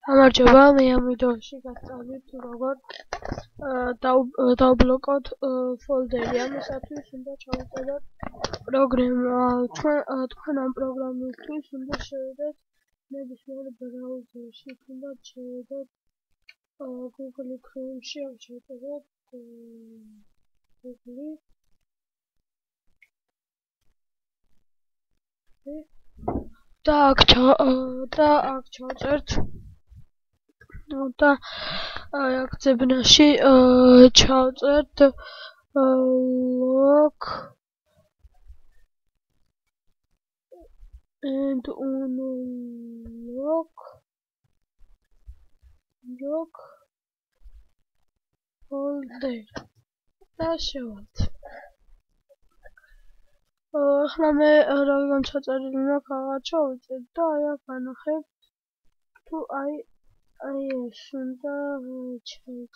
გამარჯობა, მე ამ ვიდეოში გასწავლით როგორ დავბლოკოთ ფოლდერი. ამისათვის უნდა ჩავუყენოთ პროგრამა. თქვენ ამ პროგრამისთვის უნდა შევიდეთ ნებისმიერ ბრაუზერში, თუნდაც შევიდეთ Google Chrome-ში, აქ შევწეროთ Google და აქ ჩავწერთ და აქ ძებნაში ჩავწერთ lock and unlock folder და შევავთ. ახლა მე რადგან ჩაწერილი მაქვს აღარ ჩავიწერ და აი აქ ანახებ თუ აი ეს უნდა ჩავწეროთ.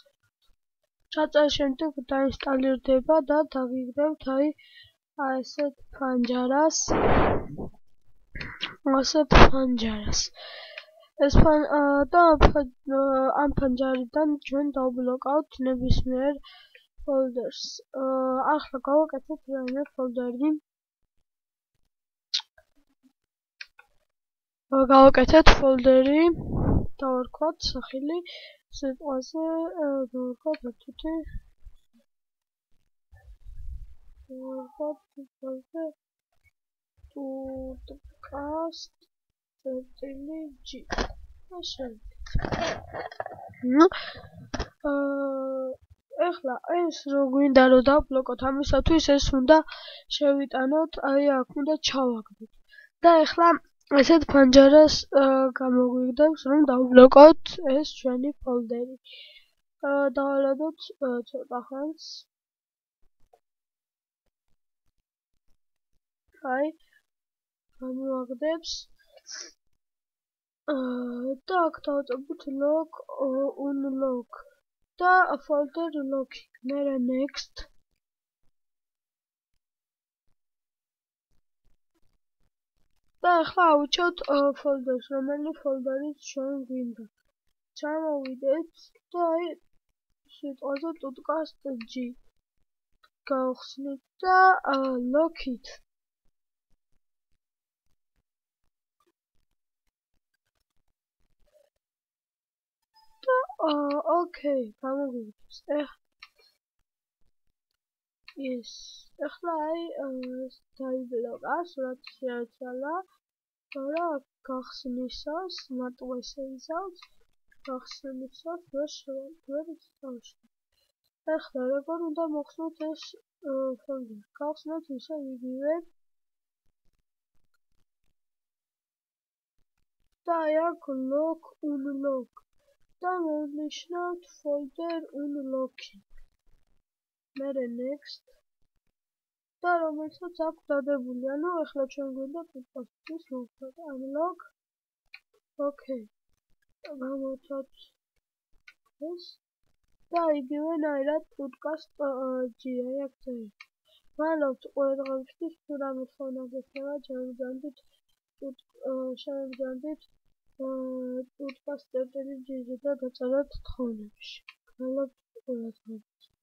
ჩაწერის შემდეგ დაინსტალირდება და დაგიგდებთ აი ასეთ ფანჯარას. და ამ ფანჯარიდან ჩვენ დავბლოკავთ ნებისმიერ ფოლდერს. ახლა გავაკეთეთ რაიმე ფოლდერი. დავარქვათ სახელი სიტყვაზე, დავარქვათ ათუთი. podcast.g და შევიდეთ. ეხლა ეს რო გვინდა რომ დავბლოკოთ, ამისათვის ეს უნდა შევიტანოთ, აი აქ უნდა ჩავაგდოთ. და ეხლა ესეთ ფანჯარას გამოგვიგდებს რომ დავბლოკოთ ეს ჩვენი ფოლდერი. დავალოდოთ ცოტა ხანს. აი გამოვაგდებს და აქ დავწერთ lock unlock და folder locking. მერე next და ახლა ავუჩევთ ფოლდერს, რომელი ფოლდერიც ჩვენ გვინდა. ჩამოვიდეთ და აი სიტყვაზე podcast.g გავხსნით და lock-ით. ოკეი, გამოგვიგდებს. ეხლა აი დაიბლოკა, სურათი შეეცვალა. τώρα გახსნისას, მარტივად შეიცავს. გახსნისას ვერ დავუშვით. ეხლა როგორ უნდა მოხსნათ ეს ფოლდერი? გავხსნათ ისევ იგივე. და აი აქ lock unlock და მოვნიშნავთ folder unlocking. მერე next და რომელსაც აქვს დადებული, ანუ ეხლა ჩვენ გვინდა podcast-ის მოვხსნათ unlock. ოკეი. გამოვთვალთ ეს და იგივენაირად podcast.g აი აქ წერით. მადლობთ ყურადღებისთვის. თუ რამე თხოვნა გექნება, შევებრძანდით podcast.g-ზე და დაწეროთ თხოვნებში. მადლობთ ყურადღებისთვის.